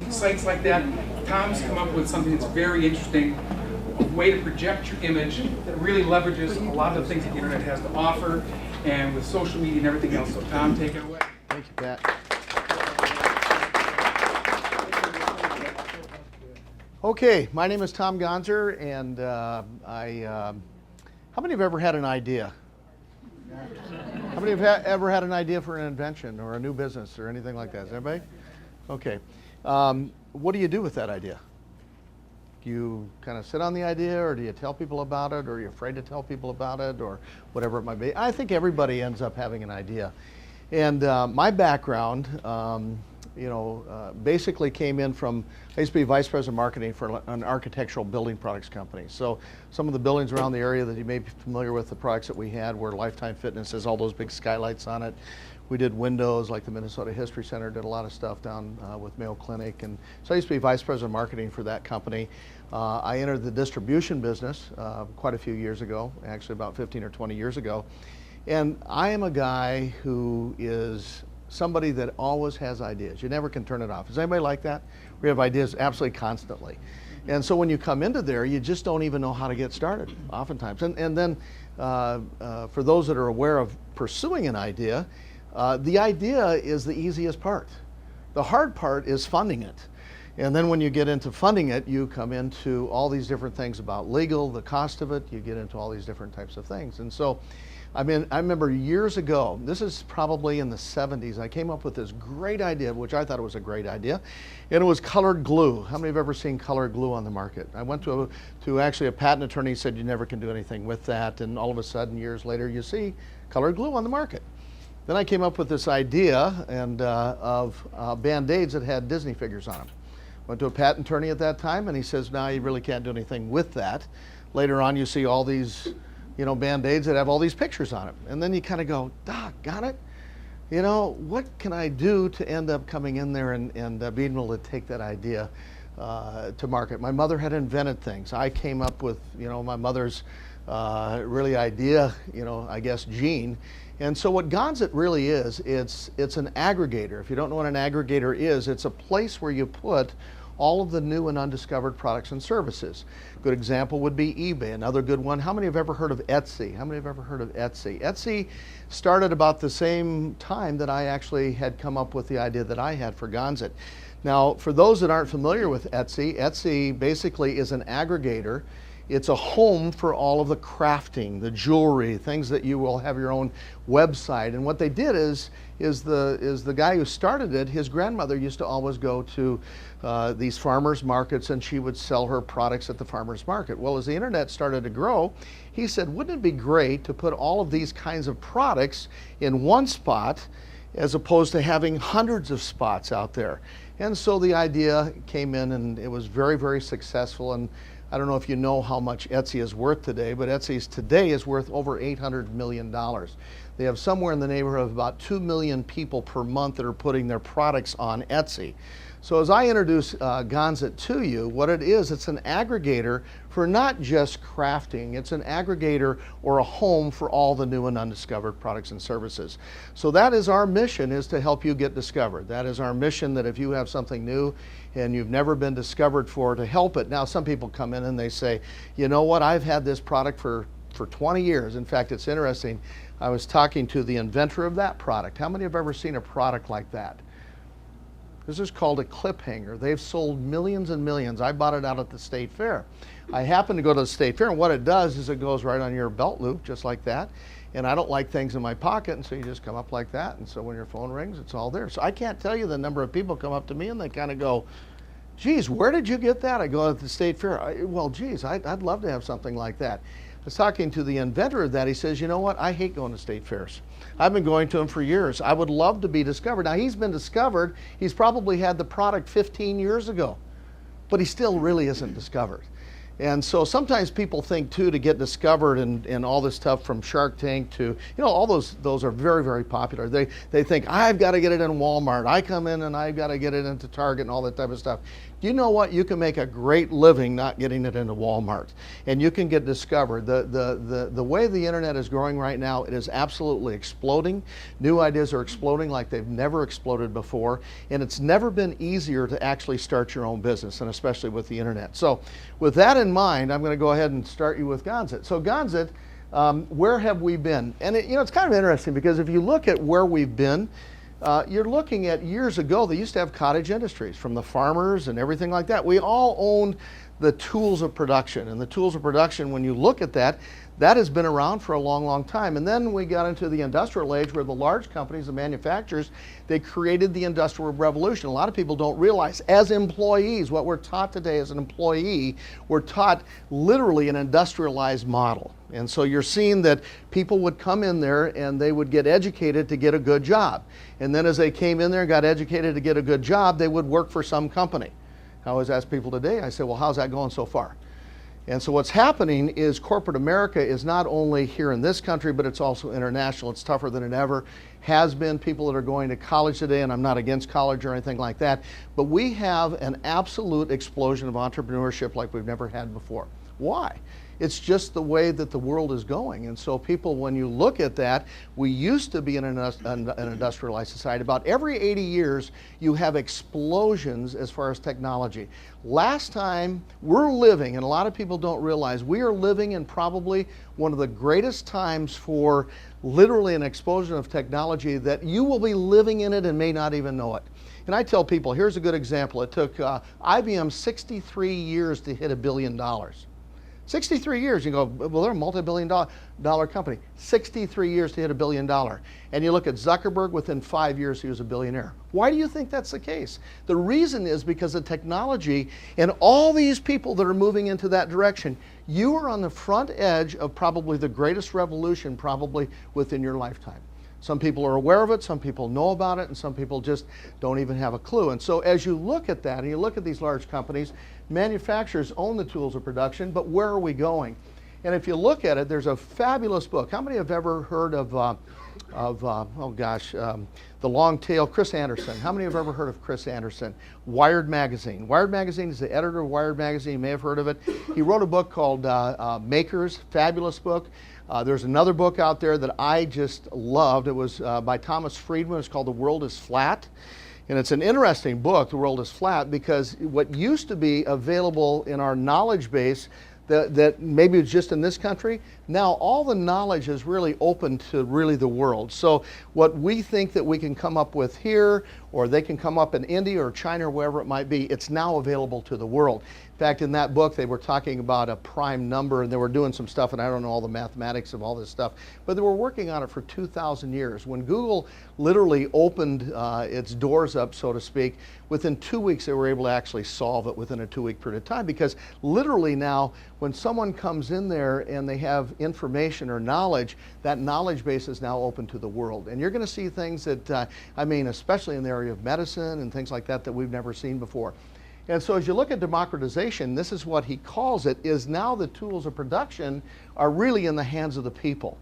sites like that. Tom's come up with something that's very interesting, a way to project your image that really leverages a lot of the things that the internet has to offer, and with social media and everything else. So Tom, take it away. Thank you, Pat. Okay, my name is Tom Gonser, and how many have ever had an idea? How many have ever had an idea for an invention or a new business or anything like that? Is anybody? Okay. What do you do with that idea? Do you kind of sit on the idea, or do you tell people about it, or are you afraid to tell people about it, or whatever it might be? I think everybody ends up having an idea. And my background, basically came in from, I used to be vice president of marketing for an architectural building products company. So some of the buildings around the area that you may be familiar with, the products that we had were Lifetime Fitness, has all those big skylights on it. We did windows, like the Minnesota History Center, did a lot of stuff down with Mayo Clinic. And so I used to be vice president of marketing for that company. I entered the distribution business quite a few years ago, actually about 15 or 20 years ago. And I am a guy who is somebody that always has ideas. You never can turn it off. Is anybody like that? We have ideas absolutely constantly. And so when you come into there, you just don't even know how to get started, oftentimes. And then for those that are aware of pursuing an idea, the idea is the easiest part. The hard part is funding it. And then when you get into funding it, you come into all these different things about legal, the cost of it, you get into all these different types of things. And so, I remember years ago, this is probably in the 70s, I came up with this great idea, which I thought was a great idea, and it was colored glue. How many have ever seen colored glue on the market? I went to actually a patent attorney, said you never can do anything with that, and all of a sudden, years later, you see colored glue on the market. Then I came up with this idea of Band-Aids that had Disney figures on them. Went to a patent attorney at that time, and he says, no, you really can't do anything with that. Later on, you see all these Band-Aids that have all these pictures on them. And then you kind of go, doggone it. What can I do to end up coming in there and being able to take that idea to market? My mother had invented things. I came up with, my mother's really idea, I guess, gene. And so what Gonser really is, it's an aggregator. If you don't know what an aggregator is, it's a place where you put all of the new and undiscovered products and services. Good example would be eBay, another good one. How many have ever heard of Etsy? How many have ever heard of Etsy? Etsy started about the same time that I actually had come up with the idea that I had for Gonser. Now, for those that aren't familiar with Etsy, Etsy basically is an aggregator. It's a home for all of the crafting, the jewelry, things that you will have your own website. And what they did is the guy who started it, his grandmother used to always go to these farmers markets, and she would sell her products at the farmers market. Well, as the internet started to grow, he said, wouldn't it be great to put all of these kinds of products in one spot as opposed to having hundreds of spots out there? And so the idea came in, and it was very, very successful. And I don't know if you know how much Etsy is worth today, but Etsy's today is worth over $800 million. They have somewhere in the neighborhood of about 2 million people per month that are putting their products on Etsy. So as I introduce Gonser to you, what it is, it's an aggregator for not just crafting, it's an aggregator or a home for all the new and undiscovered products and services. So that is our mission, is to help you get discovered. That is our mission, that if you have something new and you've never been discovered for, to help it. Now, some people come in and they say, you know what, I've had this product for 20 years. In fact, it's interesting. I was talking to the inventor of that product. How many have ever seen a product like that? This is called a clip hanger. They've sold millions and millions. I bought it out at the State Fair. I happened to go to the State Fair, and what it does is it goes right on your belt loop, just like that. And I don't like things in my pocket, and so you just come up like that, and so when your phone rings, it's all there. So I can't tell you the number of people come up to me and they kind of go, geez, where did you get that? I go at the State Fair. Well, geez, I'd love to have something like that. I was talking to the inventor of that. He says, you know what, I hate going to state fairs. I've been going to them for years. I would love to be discovered. Now, he's been discovered. He's probably had the product 15 years ago, but he still really isn't discovered. And so sometimes people think, too, to get discovered and all this stuff, from Shark Tank to, all those are very, very popular. They think, I've got to get it in Walmart. I come in and I've got to get it into Target and all that type of stuff. Do you know what? You can make a great living not getting it into Walmart, and you can get discovered. The way the internet is growing right now, it is absolutely exploding. New ideas are exploding like they've never exploded before, and it's never been easier to actually start your own business, and especially with the internet. So with that in mind, I'm going to go ahead and start you with Gonser. So Gonser, where have we been? And it's kind of interesting because if you look at where we've been, you're looking at years ago, they used to have cottage industries from the farmers and everything like that. We all owned the tools of production. And the tools of production, when you look at that, that has been around for a long, long time. And then we got into the industrial age where the large companies, the manufacturers, they created the Industrial Revolution. A lot of people don't realize, as employees, what we're taught today as an employee, we're taught literally an industrialized model. And so you're seeing that people would come in there and they would get educated to get a good job. And then as they came in there and got educated to get a good job, they would work for some company. I always ask people today, I say, well, how's that going so far? And so what's happening is corporate America is not only here in this country, but it's also international. It's tougher than it ever has been. People that are going to college today, and I'm not against college or anything like that, but we have an absolute explosion of entrepreneurship like we've never had before. Why? It's just the way that the world is going. And so people, when you look at that, we used to be in an industrialized society. About every 80 years, you have explosions as far as technology. Last time, we're living, and a lot of people don't realize, we are living in probably one of the greatest times for literally an explosion of technology that you will be living in it and may not even know it. And I tell people, here's a good example. It took IBM 63 years to hit $1 billion. 63 years, you go, well, they're a multi-billion dollar company. 63 years to hit $1 billion. And you look at Zuckerberg, within 5 years, he was a billionaire. Why do you think that's the case? The reason is because of technology and all these people that are moving into that direction. You are on the front edge of probably the greatest revolution probably within your lifetime. Some people are aware of it, some people know about it, and some people just don't even have a clue. And so as you look at that, and you look at these large companies, manufacturers own the tools of production, but where are we going? And if you look at it, there's a fabulous book. How many have ever heard of the long tail, Chris Anderson? How many have ever heard of Chris Anderson? Wired Magazine. Wired Magazine is the editor of Wired Magazine. You may have heard of it. He wrote a book called Makers, fabulous book. There's another book out there that I just loved. It was by Thomas Friedman. It's called The World is Flat. And it's an interesting book, The World is Flat, because what used to be available in our knowledge base that maybe it's just in this country, now all the knowledge is really open to really the world. So what we think that we can come up with here, or they can come up in India or China or wherever it might be, it's now available to the world. In fact, in that book, they were talking about a prime number, and they were doing some stuff, and I don't know all the mathematics of all this stuff, but they were working on it for 2,000 years. When Google literally opened its doors up, so to speak, within 2 weeks, they were able to actually solve it within a 2-week period of time, because literally now, when someone comes in there and they have information or knowledge, that knowledge base is now open to the world. And you're going to see things that, especially in the area of medicine and things like that, that we've never seen before. And so as you look at democratization, this is what he calls it, is now the tools of production are really in the hands of the people.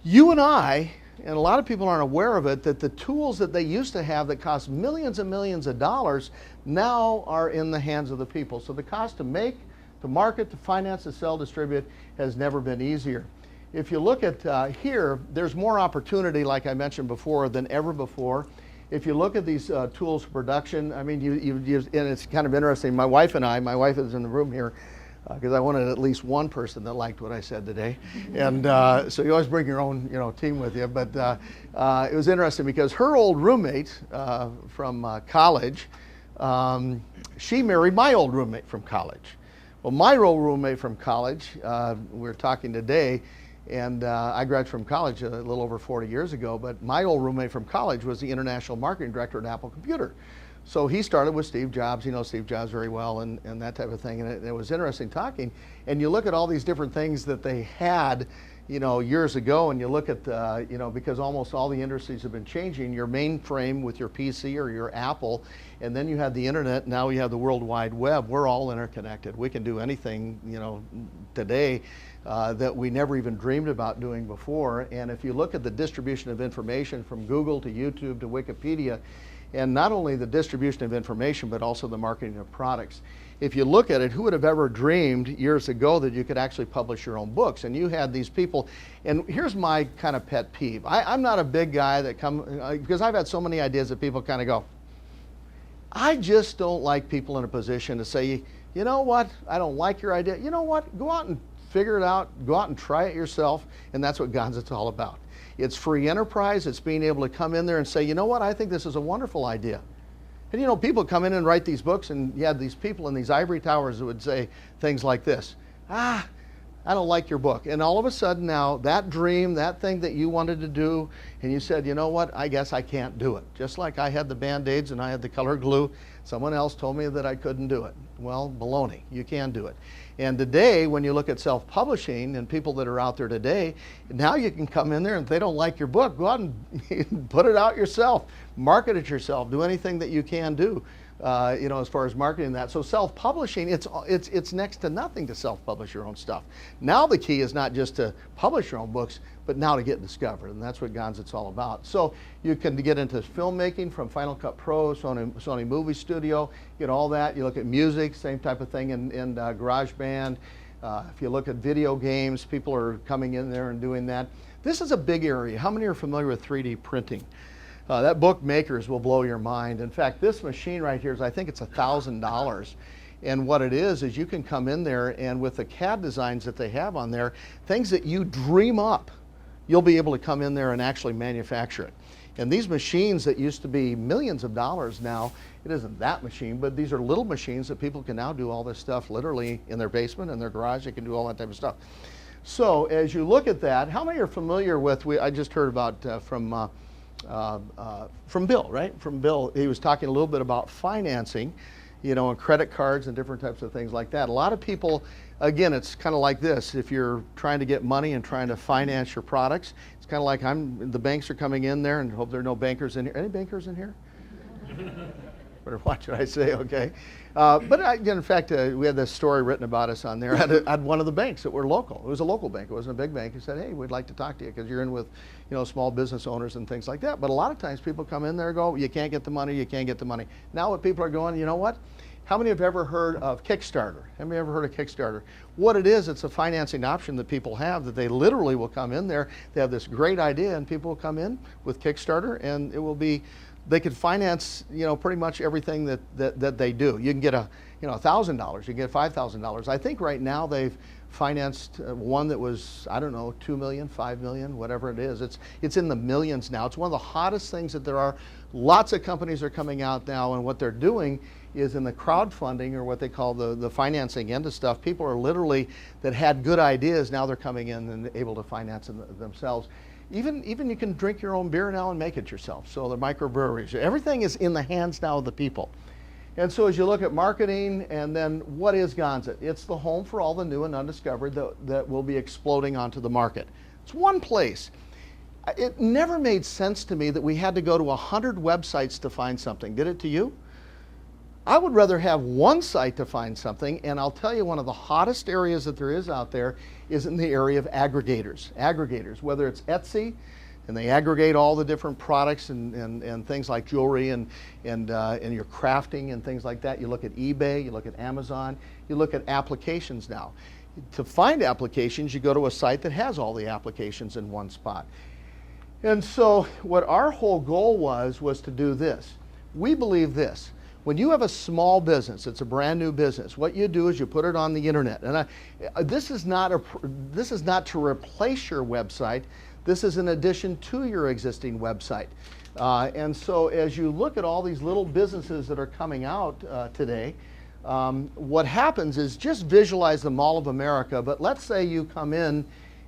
You and I, and a lot of people aren't aware of it, that the tools that they used to have that cost millions and millions of dollars now are in the hands of the people. So the cost to make, to market, to finance, to sell, distribute has never been easier. If you look at here, there's more opportunity, like I mentioned before, than ever before. If you look at these tools of production, I mean, and it's kind of interesting. My wife is in the room here, because I wanted at least one person that liked what I said today. And so you always bring your own team with you. But it was interesting because her old roommate from college, she married my old roommate from college. Well, my old roommate from college, we're talking today, and I graduated from college a little over 40 years ago, but my old roommate from college was the international marketing director at Apple Computer. So he started with Steve Jobs. He knows Steve Jobs very well, and that type of thing. And it was interesting talking. And you look at all these different things that they had, years ago, and you look at, because almost all the industries have been changing, your mainframe with your PC or your Apple, and then you have the internet, now you have the World Wide Web. We're all interconnected. We can do anything, today that we never even dreamed about doing before. And if you look at the distribution of information from Google to YouTube to Wikipedia, and not only the distribution of information, but also the marketing of products. If you look at it, who would have ever dreamed years ago that you could actually publish your own books? And you had these people, and here's my kind of pet peeve. I'm not a big guy that because I've had so many ideas that people kind of go, I just don't like people in a position to say, you know what, I don't like your idea. You know what, go out and figure it out, go out and try it yourself, and that's what Gonser's all about. It's free enterprise, it's being able to come in there and say, you know what, I think this is a wonderful idea. And you know, people come in and write these books, and you had these people in these ivory towers that would say things like this, I don't like your book. And all of a sudden now, that dream, that thing that you wanted to do, and you said, you know what, I guess I can't do it. Just like I had the Band-Aids and I had the color glue, someone else told me that I couldn't do it. Well, baloney, you can do it. And today, when you look at self-publishing and people that are out there today, now you can come in there and if they don't like your book, go out and put it out yourself, market it yourself, do anything that you can do. You know, as far as marketing that. So self-publishing, it's next to nothing to self-publish your own stuff. Now the key is not just to publish your own books, but now to get discovered, and that's what Gonser's all about. So you can get into filmmaking from Final Cut Pro, Sony Movie Studio, get all that. You look at music, same type of thing in GarageBand. If you look at video games, people are coming in there and doing that. This is a big area. How many are familiar with 3D printing? That book makers will blow your mind. In fact, this machine right here is, I think it's $1,000. And what it is you can come in there and with the CAD designs that they have on there, things that you dream up, you'll be able to come in there and actually manufacture it. And these machines that used to be millions of dollars now, it isn't that machine, but these are little machines that people can now do all this stuff literally in their basement, in their garage, they can do all that type of stuff. So as you look at that, how many are familiar with, I just heard about from Bill, right? From Bill, he was talking a little bit about financing, you know, and credit cards and different types of things like that. A lot of people, again, it's kind of like this. If you're trying to get money and trying to finance your products, it's kind of like the banks are coming in there, and hope there are no bankers in here. Any bankers in here? Better watch what I say, okay? In fact, we had this story written about us on there. I had one of the banks that were local. It was a local bank. It wasn't a big bank. He said, hey, we'd like to talk to you because you're in with, you know, small business owners and things like that. But a lot of times people come in there and go, you can't get the money, you can't get the money. Now what people are going, you know what? How many have ever heard of Kickstarter? Have you ever heard of Kickstarter? What it is, it's a financing option that people have that they literally will come in there. They have this great idea and people will come in with Kickstarter and it will be, they could finance, you know, pretty much everything that they do. You can get $1,000, you can get $5,000. I think right now they've financed one that was, I don't know, 2 million, 5 million, whatever it is. It's in the millions now. It's one of the hottest things that there are. Lots of companies are coming out now, and what they're doing is in the crowdfunding, or what they call the financing end of stuff. People are literally, that had good ideas, now they're coming in and able to finance them themselves. Even you can drink your own beer now and make it yourself. So the microbreweries, everything is in the hands now of the people. And so as you look at marketing, and then what is Gonser? It's the home for all the new and undiscovered that will be exploding onto the market. It's one place. It never made sense to me that we had to go to 100 websites to find something. Did it to you? I would rather have one site to find something, and I'll tell you, one of the hottest areas that there is out there is in the area of aggregators. Aggregators, whether it's Etsy, and they aggregate all the different products and things like jewelry and your crafting and things like that. You look at eBay, you look at Amazon, you look at applications now. To find applications, you go to a site that has all the applications in one spot. And so what our whole goal was to do this. We believe this. When you have a small business, it's a brand new business, what you do is you put it on the internet. And this is not to replace your website. This is in addition to your existing website. And so as you look at all these little businesses that are coming out today, what happens is, just visualize the Mall of America, but let's say you come in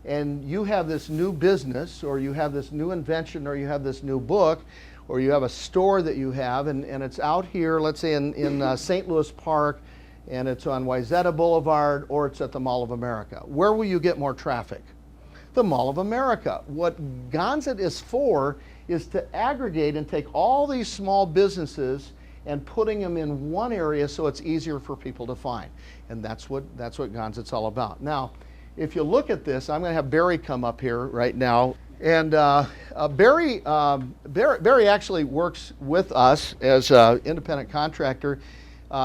and you have this new business, or you have this new invention, or you have this new book, or you have a store that you have, and it's out here, let's say in St. Louis Park, and it's on Wayzata Boulevard, or it's at the Mall of America. Where will you get more traffic? The Mall of America. What Gonser is for is to aggregate and take all these small businesses and putting them in one area so it's easier for people to find. And that's what Gonser's all about. Now, if you look at this, I'm going to have Barry come up here right now. And Barry actually works with us as an independent contractor.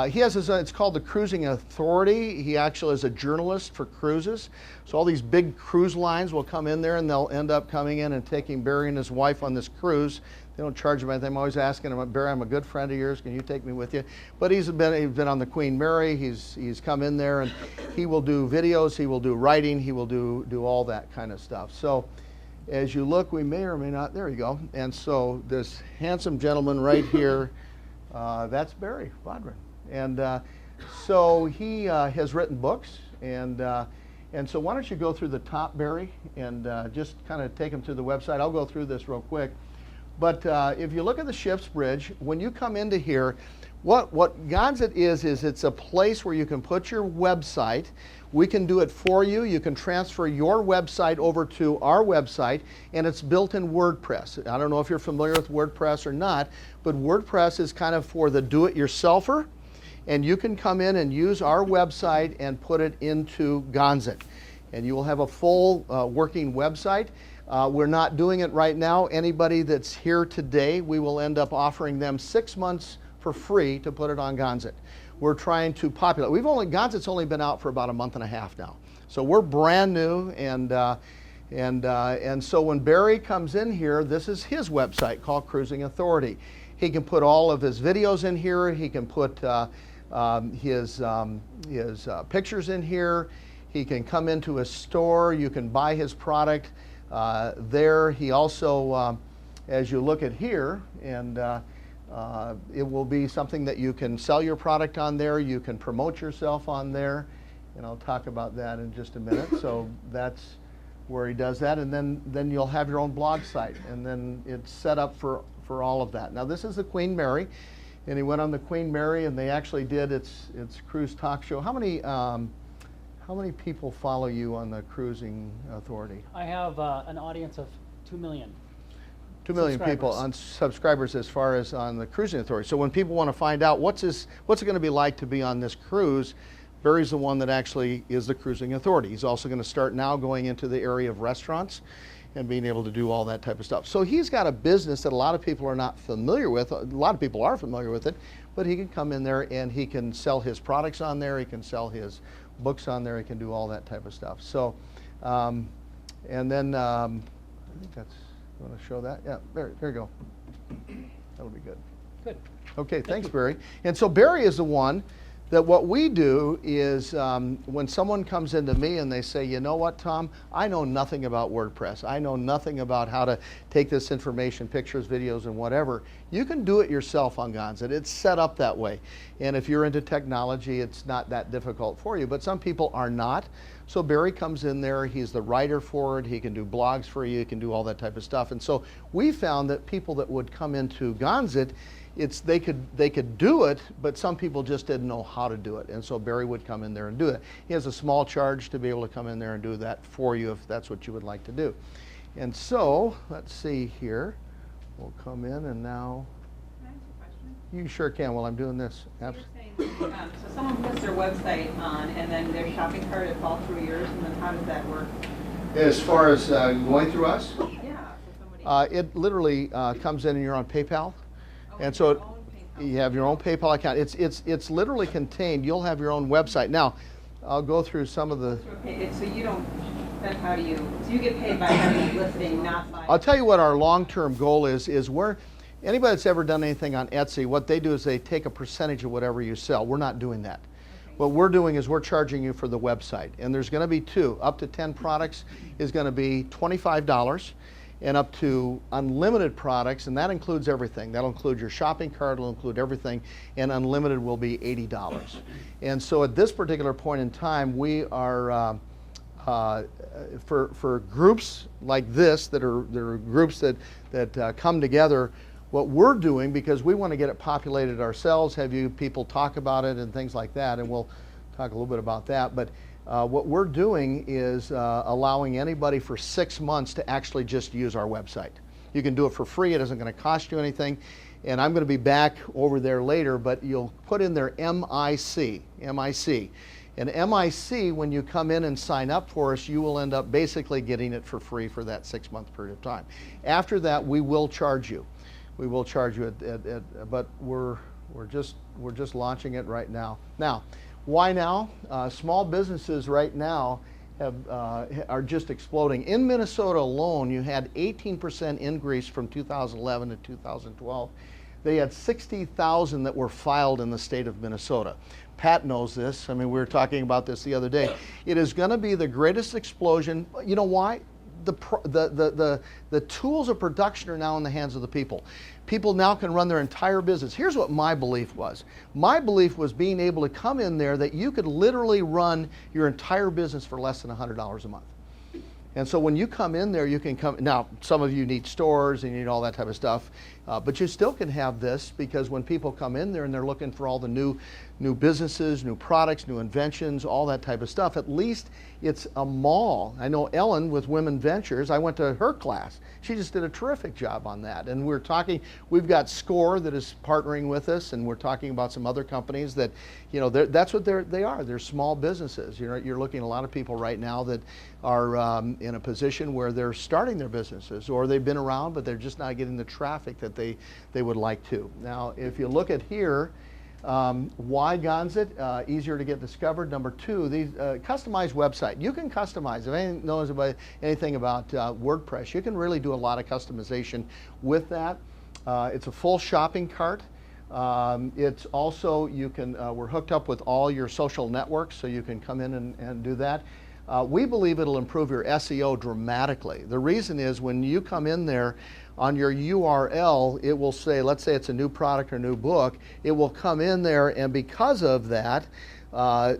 He has his, it's called the Cruising Authority. He actually is a journalist for cruises. So all these big cruise lines will come in there and they'll end up coming in and taking Barry and his wife on this cruise. They don't charge him anything. I'm always asking him, Barry, I'm a good friend of yours. Can you take me with you? But he's been on the Queen Mary. He's come in there and he will do videos. He will do writing. He will do all that kind of stuff. So as you look, we may or may not, there you go. And so this handsome gentleman right here, that's Barry Bodrin. And so he has written books. And so why don't you go through the top, Barry, and just kind of take them to the website. I'll go through this real quick. But if you look at the Ship's Bridge, when you come into here, what Gonser is it's a place where you can put your website. We can do it for you. You can transfer your website over to our website, and it's built in WordPress. I don't know if you're familiar with WordPress or not, but WordPress is kind of for the do-it-yourselfer, and you can come in and use our website and put it into Gonser, and you will have a full working website. We're not doing it right now. Anybody that's here today, we will end up offering them 6 months for free to put it on Gonser. We're trying to populate. Gonser's only been out for about a month and a half now. So we're brand new, and so when Barry comes in here, this is his website called Cruising Authority. He can put all of his videos in here. He can put his pictures in here. He can come into a store. You can buy his product there. He also, as you look at here, and it will be something that you can sell your product on there. You can promote yourself on there, and I'll talk about that in just a minute. So that's where he does that, and then you'll have your own blog site, and then it's set up for all of that. Now this is the Queen Mary, and he went on the Queen Mary, and they actually did its cruise talk show. How many people follow you on the Cruising Authority? I have an audience of 2 million. 2 million people on subscribers as far as on the Cruising Authority. So when people want to find out what's it going to be like to be on this cruise, Barry's the one that actually is the Cruising Authority. He's also going to start now going into the area of restaurants and being able to do all that type of stuff. So he's got a business that a lot of people are not familiar with. A lot of people are familiar with it, but he can come in there and he can sell his products on there. He can sell his books on there. He can do all that type of stuff. So, and then I think that's, you want to show that? Yeah, there you go. That'll be good. Good. Okay, thanks, Barry. And so Barry is the one that what we do is when someone comes into me and they say, you know what, Tom, I know nothing about WordPress. I know nothing about how to take this information, pictures, videos, and whatever. You can do it yourself on Gonser. It's set up that way. And if you're into technology, it's not that difficult for you. But some people are not. So Barry comes in there. He's the writer for it. He can do blogs for you. He can do all that type of stuff. And so we found that people that would come into Gonser, they could do it, but some people just didn't know how to do it. And so Barry would come in there and do it. He has a small charge to be able to come in there and do that for you if that's what you would like to do. And so, let's see here. We'll come in and now. Can I ask a question? You sure can while I'm doing this. So you're saying, so someone puts their website on and then their shopping cart, it falls through yours, and then how does that work? As far as going through us? Yeah, so somebody. It literally comes in and you're on PayPal. And so you have your own PayPal account. It's literally contained. You'll have your own website. Now, I'll go through some of the. Okay, so you don't. Then how do you? So you get paid by having a listing, not by. I'll tell you what our long-term goal is where anybody that's ever done anything on Etsy, what they do is they take a percentage of whatever you sell. We're not doing that. Okay. What we're doing is we're charging you for the website, and there's going to be up to 10 products is going to be $25. And up to unlimited products, and that includes everything. That'll include your shopping cart, it'll include everything, and unlimited will be $80. And so at this particular point in time, we are, for groups like this, that are groups that come together, what we're doing, because we want to get it populated ourselves, have you people talk about it and things like that, and we'll talk a little bit about that, but what we're doing is allowing anybody for 6 months to actually just use our website. You can do it for free. It isn't going to cost you anything. And I'm going to be back over there later, but you'll put in there MIC. And MIC, when you come in and sign up for us, you will end up basically getting it for free for that 6-month period of time. After that, we will charge you. We will charge you but we're just launching it right now. Now, why now? Small businesses right now are just exploding. In Minnesota alone, you had 18% increase from 2011 to 2012. They had 60,000 that were filed in the state of Minnesota. Pat knows this. I mean, we were talking about this the other day. It is going to be the greatest explosion. You know why? The tools of production are now in the hands of the people. People now can run their entire business. Here's what my belief was. My belief was being able to come in there that you could literally run your entire business for less than $100 a month. And so when you come in there, you can come, now some of you need stores and you need all that type of stuff, but you still can have this, because when people come in there and they're looking for all the new businesses, new products, new inventions, all that type of stuff, at least it's a mall. I know Ellen with Women Ventures, I went to her class. She just did a terrific job on that. And we're talking, we've got SCORE that is partnering with us, and we're talking about some other companies that, you know, that's what they are. They're small businesses. You're looking at a lot of people right now that are in a position where they're starting their businesses, or they've been around, but they're just not getting the traffic that they would like to. Now, if you look at here, why Gonser? Easier to get discovered. Number two, these customized website. You can customize. If anyone knows about anything about WordPress, you can really do a lot of customization with that. It's a full shopping cart. It's also, you can, we're hooked up with all your social networks, so you can come in and do that. We believe it'll improve your SEO dramatically. The reason is when you come in there, on your URL, it will say, let's say it's a new product or new book, it will come in there, and because of that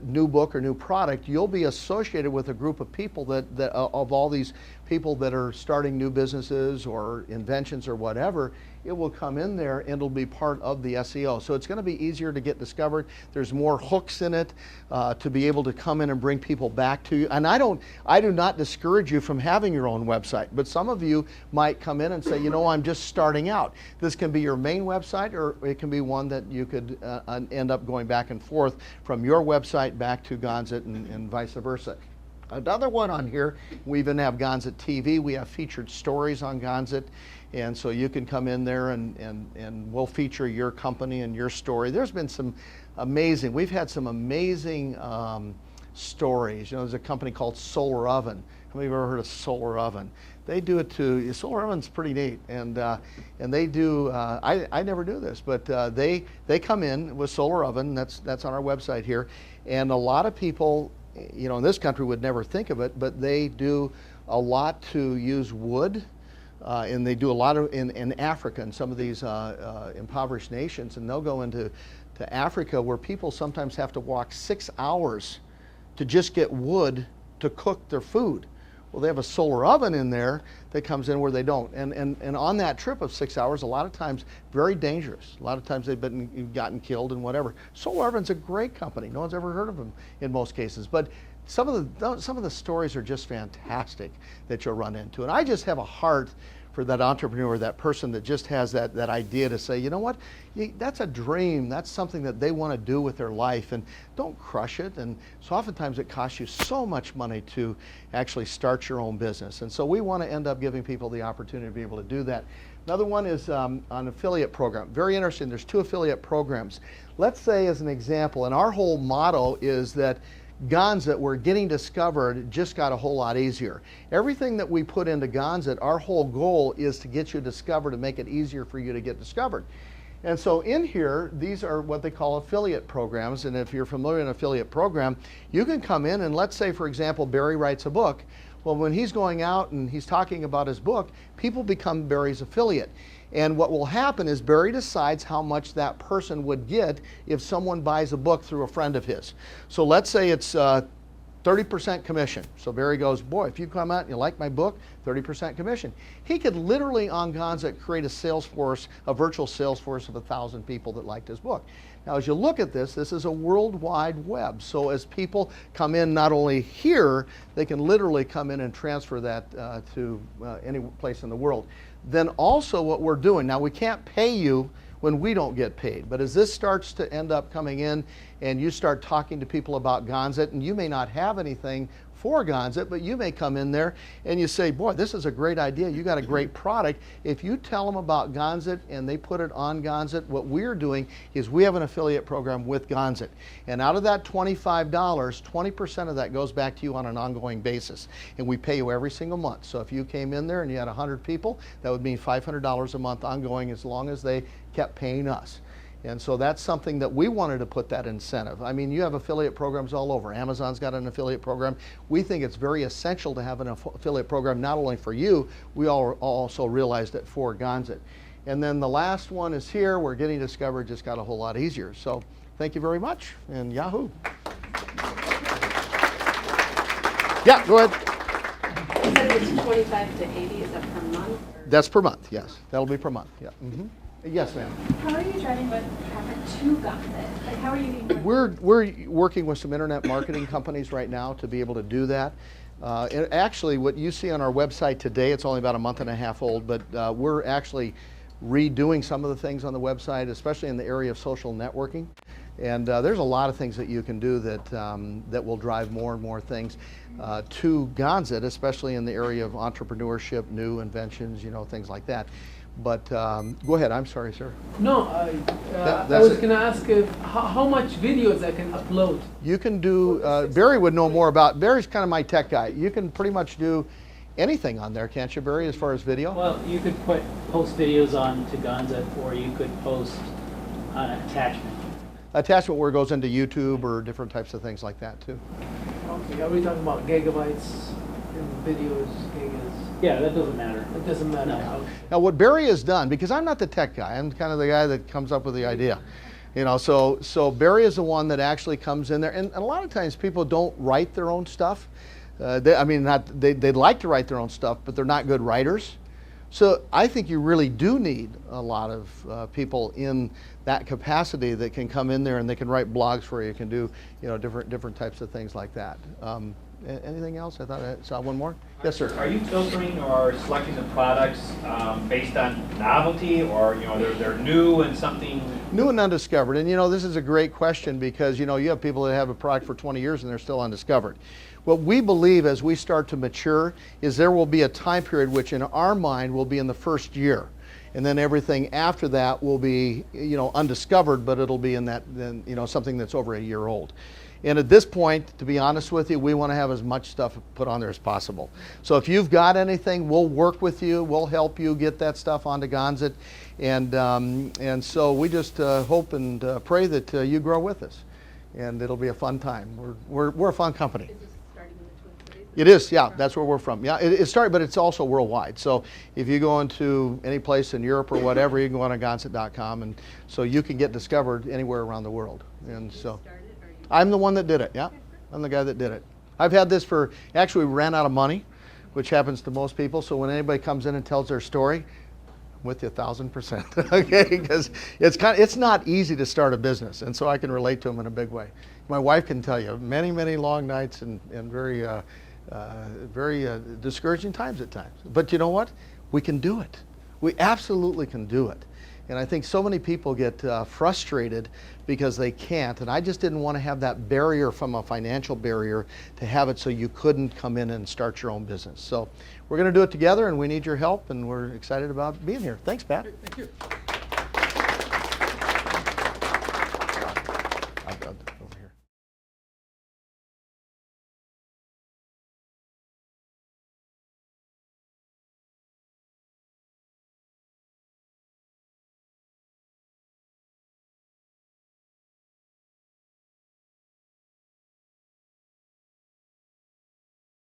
new book or new product, you'll be associated with a group of people that of all these people that are starting new businesses or inventions or whatever. It will come in there and it'll be part of the SEO. So it's going to be easier to get discovered. There's more hooks in it to be able to come in and bring people back to you. And I do not discourage you from having your own website, but some of you might come in and say, you know, I'm just starting out. This can be your main website, or it can be one that you could end up going back and forth from your website back to Gonser and vice versa. Another one on here, we even have Gonser TV. We have featured stories on Gonser, and so you can come in there and we'll feature your company and your story. There's been some amazing, we've had some amazing stories. You know, there's a company called Solar Oven. How many of you have ever heard of Solar Oven? They do it to, Solar Oven's pretty neat, and they do, I never knew this, but they come in with Solar Oven, that's on our website here, and a lot of people, you know, in this country would never think of it, but they do a lot to use wood, and they do a lot of in Africa and some of these impoverished nations, and they'll go into Africa where people sometimes have to walk 6 hours to just get wood to cook their food. Well, they have a solar oven in there that comes in where they don't. And on that trip of 6 hours, a lot of times very dangerous. A lot of times they've gotten killed and whatever. Solar Oven's a great company. No one's ever heard of them in most cases. But some of the stories are just fantastic that you'll run into. And I just have a heart for that entrepreneur, that person that just has that idea to say, you know what, that's a dream, that's something that they want to do with their life, and don't crush it. And so oftentimes it costs you so much money to actually start your own business. And so we want to end up giving people the opportunity to be able to do that. Another one is an affiliate program. Very interesting, there's 2 affiliate programs. Let's say as an example, and our whole motto is that Gonser, we're getting discovered, just got a whole lot easier. Everything that we put into Gonser, our whole goal is to get you discovered and make it easier for you to get discovered. And so in here, these are what they call affiliate programs. And if you're familiar with an affiliate program, you can come in and let's say, for example, Barry writes a book. Well, when he's going out and he's talking about his book, people become Barry's affiliate. And what will happen is Barry decides how much that person would get if someone buys a book through a friend of his. So let's say it's 30% commission. So Barry goes, boy, if you come out and you like my book, 30% commission. He could literally on Gonser create a sales force, a virtual sales force of 1,000 people that liked his book. Now, as you look at this, this is a worldwide web. So as people come in, not only here, they can literally come in and transfer that to any place in the world. Then also what we're doing, now we can't pay you when we don't get paid. But as this starts to end up coming in and you start talking to people about Gonser, and you may not have anything for Gonser, but you may come in there and you say, boy, this is a great idea. You got a great product. If you tell them about Gonser and they put it on Gonser, what we're doing is we have an affiliate program with Gonser. And out of that $25, 20% of that goes back to you on an ongoing basis. And we pay you every single month. So if you came in there and you had 100 people, that would mean $500 a month ongoing as long as they kept paying us. And so that's something that we wanted to put that incentive. I mean, you have affiliate programs all over. Amazon's got an affiliate program. We think it's very essential to have an affiliate program, not only for you, we all also realized it for Gonser. And then the last one is here, where getting discovered just got a whole lot easier. So thank you very much, and Yahoo. Yeah, go ahead. You said it's 25 to 80, is that per month? Or? That's per month, yes. That'll be per month, yeah. Yes, ma'am. How are you driving with traffic to Gonser? Like, how are you getting? We're working with some internet marketing companies right now to be able to do that. And actually, what you see on our website today, it's only about a month and a half old, but we're actually redoing some of the things on the website, especially in the area of social networking. And there's a lot of things that you can do that that will drive more and more things to Gonser, especially in the area of entrepreneurship, new inventions, you know, things like that. But go ahead, I'm sorry, sir. No, I was going to ask how much videos I can upload. You can do, Barry would know more about, Barry's kind of my tech guy. You can pretty much do anything on there, can't you, Barry, as far as video? Well, you could post videos on to Gonser, or you could post an attachment. Attachment where it goes into YouTube or different types of things like that, too. Okay, are we talking about gigabytes in videos, gigas? Yeah, that doesn't matter. It doesn't matter. No. Now, what Barry has done, because I'm not the tech guy, I'm kind of the guy that comes up with the idea. You know, so Barry is the one that actually comes in there, and a lot of times people don't write their own stuff. They'd like to write their own stuff, but they're not good writers. So I think you really do need a lot of people in that capacity that can come in there and they can write blogs for you, can do, you know, different types of things like that. Anything else? I thought I saw one more. Yes, sir. Are you filtering or selecting the products based on novelty, or you know they're new and something? New and undiscovered. And you know, this is a great question because you know you have people that have a product for 20 years and they're still undiscovered. What we believe as we start to mature is there will be a time period which in our mind will be in the first year. And then everything after that will be, you know, undiscovered, but it'll be in that, then, you know, something that's over a year old. And at this point, to be honest with you, we want to have as much stuff put on there as possible. So if you've got anything, we'll work with you. We'll help you get that stuff onto Gonser. And so we just hope and pray that you grow with us. And it'll be a fun time. We're a fun company. Is this starting in the Twin Cities? It is, yeah, that's where we're from. Yeah, it started, but it's also worldwide. So if you go into any place in Europe or whatever, you can go on Gonser.com, and so you can get discovered anywhere around the world. And so I'm the one that did it, yeah. I'm the guy that did it. I've had this for, actually we ran out of money, which happens to most people, so when anybody comes in and tells their story, I'm with you 1,000%, okay? Because it's not easy to start a business, and so I can relate to them in a big way. My wife can tell you many, many long nights and very discouraging times at times. But you know what? We can do it. We absolutely can do it. And I think so many people get frustrated because they can't. And I just didn't want to have that barrier from a financial barrier to have it so you couldn't come in and start your own business. So we're going to do it together, and we need your help, and we're excited about being here. Thanks, Pat. Thank you.